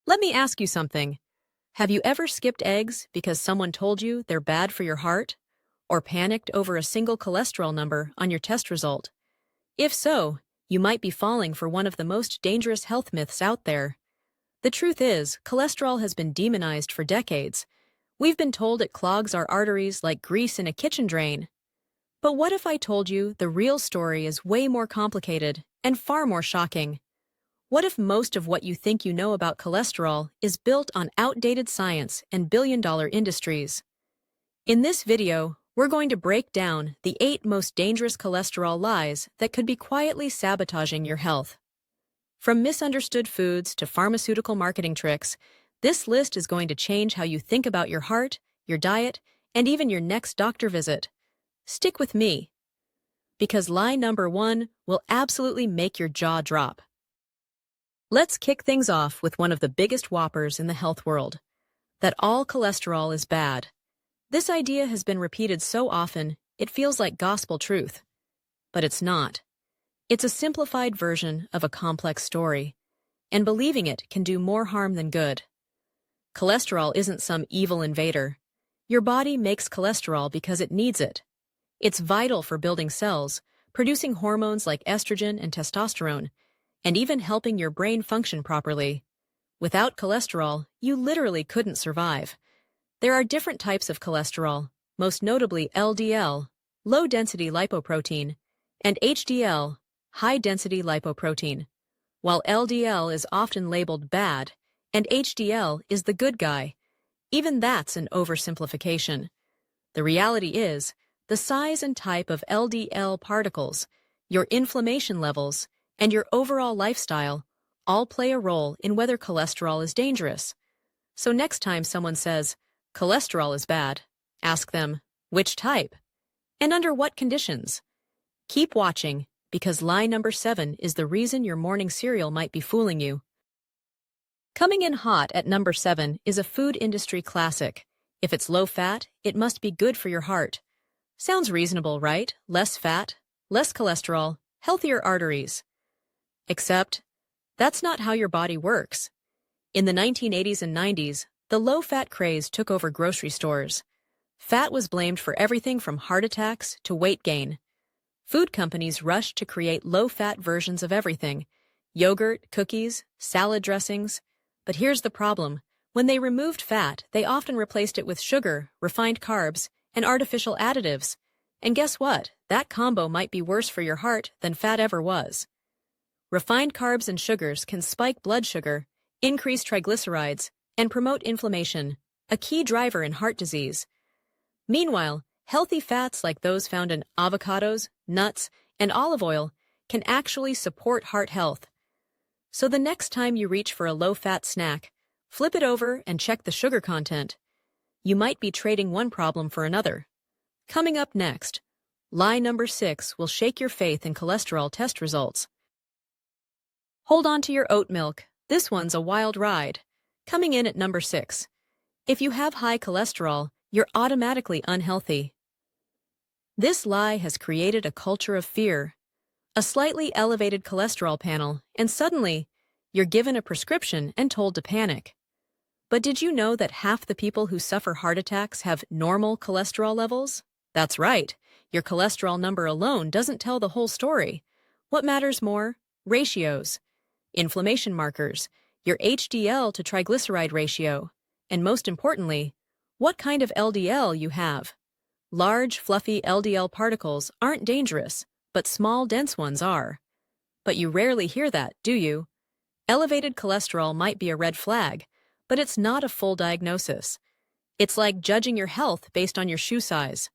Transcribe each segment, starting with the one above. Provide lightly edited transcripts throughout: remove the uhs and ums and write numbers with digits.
Let me ask you something. Have you ever skipped eggs because someone told you they're bad for your heart? Or panicked over a single cholesterol number on your test result? If so, you might be falling for one of the most dangerous health myths out there. The truth is, cholesterol has been demonized for decades. We've been told it clogs our arteries like grease in a kitchen drain. But what if I told you the real story is way more complicated and far more shocking? What if most of what you think you know about cholesterol is built on outdated science and billion-dollar industries? In this video, we're going to break down the 8 most dangerous cholesterol lies that could be quietly sabotaging your health. From misunderstood foods to pharmaceutical marketing tricks, this list is going to change how you think about your heart, your diet, and even your next doctor visit. Stick with me, because lie number 1 will absolutely make your jaw drop. Let's kick things off with one of the biggest whoppers in the health world, that all cholesterol is bad. This idea has been repeated so often, it feels like gospel truth. But it's not. It's a simplified version of a complex story, and believing it can do more harm than good. Cholesterol isn't some evil invader. Your body makes cholesterol because it needs it. It's vital for building cells, producing hormones like estrogen and testosterone, and even helping your brain function properly. Without cholesterol, you literally couldn't survive. There are different types of cholesterol, most notably LDL, low-density lipoprotein, and HDL, high-density lipoprotein. While LDL is often labeled bad, and HDL is the good guy, even that's an oversimplification. The reality is, the size and type of LDL particles, your inflammation levels, and your overall lifestyle all play a role in whether cholesterol is dangerous. So next time someone says, cholesterol is bad, ask them, which type? And under what conditions? Keep watching, because lie number 7 is the reason your morning cereal might be fooling you. Coming in hot at number 7 is a food industry classic. If it's low fat, it must be good for your heart. Sounds reasonable, right? Less fat, less cholesterol, healthier arteries. Except, that's not how your body works. In the 1980s and 90s, the low-fat craze took over grocery stores. Fat was blamed for everything from heart attacks to weight gain. Food companies rushed to create low-fat versions of everything: yogurt, cookies, salad dressings. But here's the problem. When they removed fat, they often replaced it with sugar, refined carbs, and artificial additives. And guess what? That combo might be worse for your heart than fat ever was. Refined carbs and sugars can spike blood sugar, increase triglycerides, and promote inflammation, a key driver in heart disease. Meanwhile, healthy fats like those found in avocados, nuts, and olive oil can actually support heart health. So the next time you reach for a low-fat snack, flip it over and check the sugar content. You might be trading one problem for another. Coming up next, lie number 6 will shake your faith in cholesterol test results. Hold on to your oat milk. This one's a wild ride. Coming in at number 6. If you have high cholesterol, you're automatically unhealthy. This lie has created a culture of fear. A slightly elevated cholesterol panel, and suddenly, you're given a prescription and told to panic. But did you know that half the people who suffer heart attacks have normal cholesterol levels? That's right. Your cholesterol number alone doesn't tell the whole story. What matters more? Ratios. Inflammation markers, your HDL to triglyceride ratio, and most importantly, what kind of LDL you have. Large, fluffy LDL particles aren't dangerous, but small, dense ones are. But you rarely hear that, do you? Elevated cholesterol might be a red flag, but it's not a full diagnosis. It's like judging your health based on your shoe size.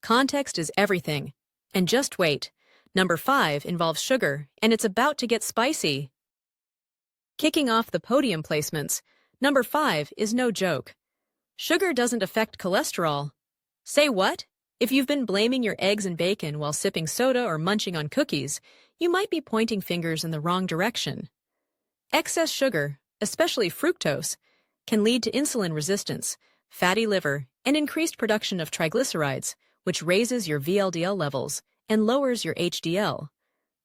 Context is everything. And just wait, number 5 involves sugar, and it's about to get spicy. Kicking off the podium placements, number 5 is no joke. Sugar doesn't affect cholesterol. Say what? If you've been blaming your eggs and bacon while sipping soda or munching on cookies, you might be pointing fingers in the wrong direction. Excess sugar, especially fructose, can lead to insulin resistance, fatty liver, and increased production of triglycerides, which raises your VLDL levels and lowers your HDL.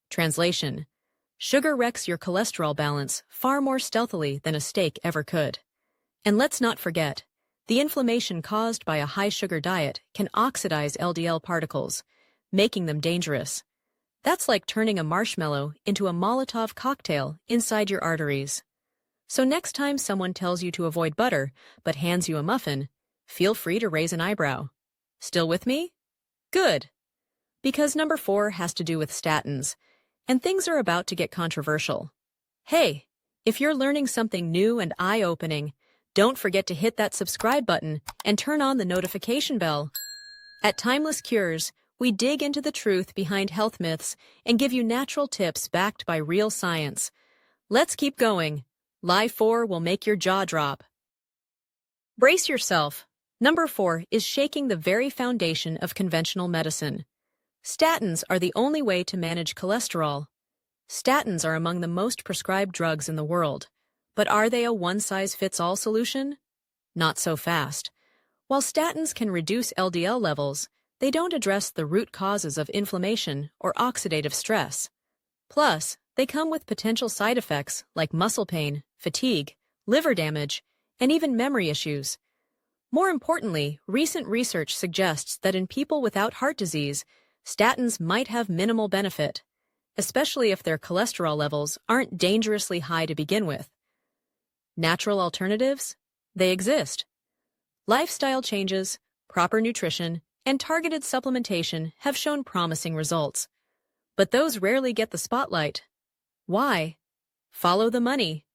Translation: Sugar wrecks your cholesterol balance far more stealthily than a steak ever could. And let's not forget, the inflammation caused by a high-sugar diet can oxidize LDL particles, making them dangerous. That's like turning a marshmallow into a Molotov cocktail inside your arteries. So next time someone tells you to avoid butter but hands you a muffin, feel free to raise an eyebrow. Still with me? Good. Because number 4 has to do with statins, and things are about to get controversial. Hey, if you're learning something new and eye-opening, don't forget to hit that subscribe button and turn on the notification bell. At Timeless Cures, we dig into the truth behind health myths and give you natural tips backed by real science. Let's keep going. Lie 4 will make your jaw drop. Brace yourself. Number 4 is shaking the very foundation of conventional medicine. Statins are the only way to manage cholesterol. Statins are among the most prescribed drugs in the world. But are they a one-size-fits-all solution? Not so fast. While statins can reduce LDL levels, they don't address the root causes of inflammation or oxidative stress. Plus, they come with potential side effects like muscle pain, fatigue, liver damage, and even memory issues. More importantly, recent research suggests that in people without heart disease, statins might have minimal benefit, especially if their cholesterol levels aren't dangerously high to begin with. Natural alternatives? They exist. Lifestyle changes, proper nutrition, and targeted supplementation have shown promising results. But those rarely get the spotlight. Why? Follow the money.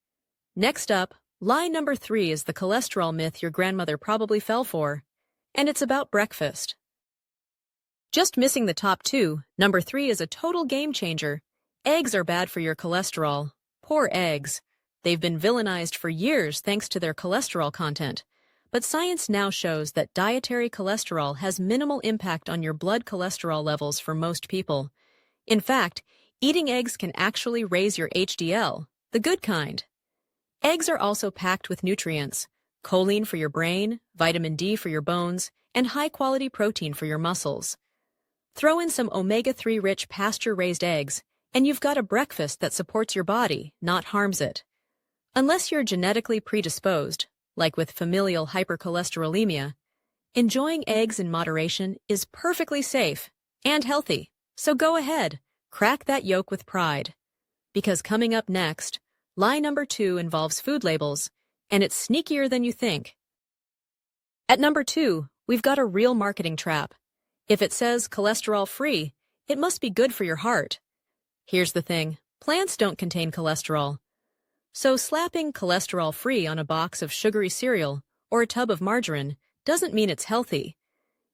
Next up, lie number 3 is the cholesterol myth your grandmother probably fell for, and it's about breakfast. Just missing the top 2, number 3 is a total game changer. Eggs are bad for your cholesterol. Poor eggs. They've been villainized for years thanks to their cholesterol content. But science now shows that dietary cholesterol has minimal impact on your blood cholesterol levels for most people. In fact, eating eggs can actually raise your HDL, the good kind. Eggs are also packed with nutrients: choline for your brain, vitamin D for your bones, and high-quality protein for your muscles. Throw in some omega-3 rich pasture-raised eggs, and you've got a breakfast that supports your body, not harms it. Unless you're genetically predisposed, like with familial hypercholesterolemia, enjoying eggs in moderation is perfectly safe and healthy. So go ahead, crack that yolk with pride. Because coming up next, lie number 2 involves food labels, and it's sneakier than you think. At number 2, we've got a real marketing trap. If it says cholesterol-free, it must be good for your heart. Here's the thing, plants don't contain cholesterol. So slapping cholesterol-free on a box of sugary cereal or a tub of margarine doesn't mean it's healthy.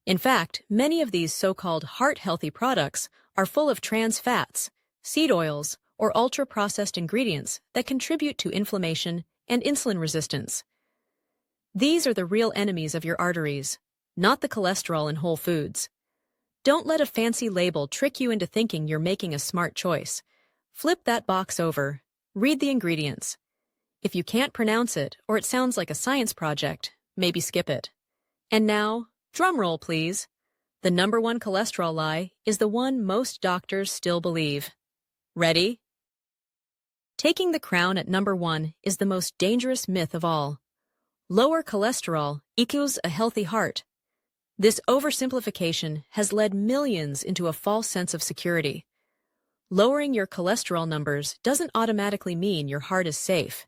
In fact, many of these so-called heart-healthy products are full of trans fats, seed oils, or ultra-processed ingredients that contribute to inflammation and insulin resistance. These are the real enemies of your arteries, not the cholesterol in whole foods. Don't let a fancy label trick you into thinking you're making a smart choice. Flip that box over. Read the ingredients. If you can't pronounce it or it sounds like a science project, maybe skip it. And now, drum roll please. The number 1 cholesterol lie is the one most doctors still believe. Ready? Taking the crown at number 1 is the most dangerous myth of all. Lower cholesterol equals a healthy heart. This oversimplification has led millions into a false sense of security. Lowering your cholesterol numbers doesn't automatically mean your heart is safe.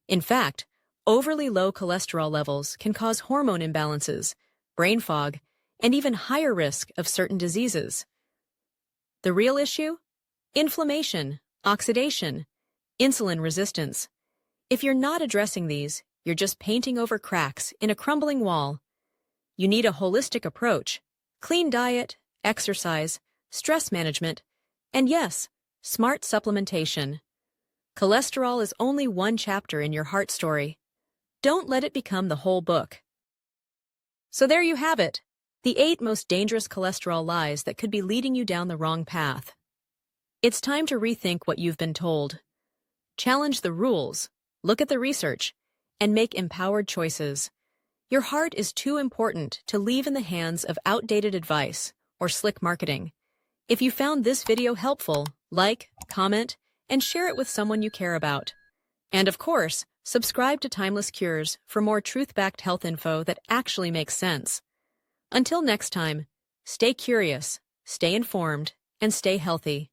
In fact, overly low cholesterol levels can cause hormone imbalances, brain fog, and even higher risk of certain diseases. The real issue? Inflammation, oxidation, insulin resistance. If you're not addressing these, you're just painting over cracks in a crumbling wall. You need a holistic approach: clean diet, exercise, stress management, and yes, smart supplementation. Cholesterol is only one chapter in your heart story. Don't let it become the whole book. So there you have it, the 8 most dangerous cholesterol lies that could be leading you down the wrong path. It's time to rethink what you've been told. Challenge the rules, look at the research, and make empowered choices. Your heart is too important to leave in the hands of outdated advice or slick marketing. If you found this video helpful, like, comment, and share it with someone you care about. And of course, subscribe to Timeless Cures for more truth-backed health info that actually makes sense. Until next time, stay curious, stay informed, and stay healthy.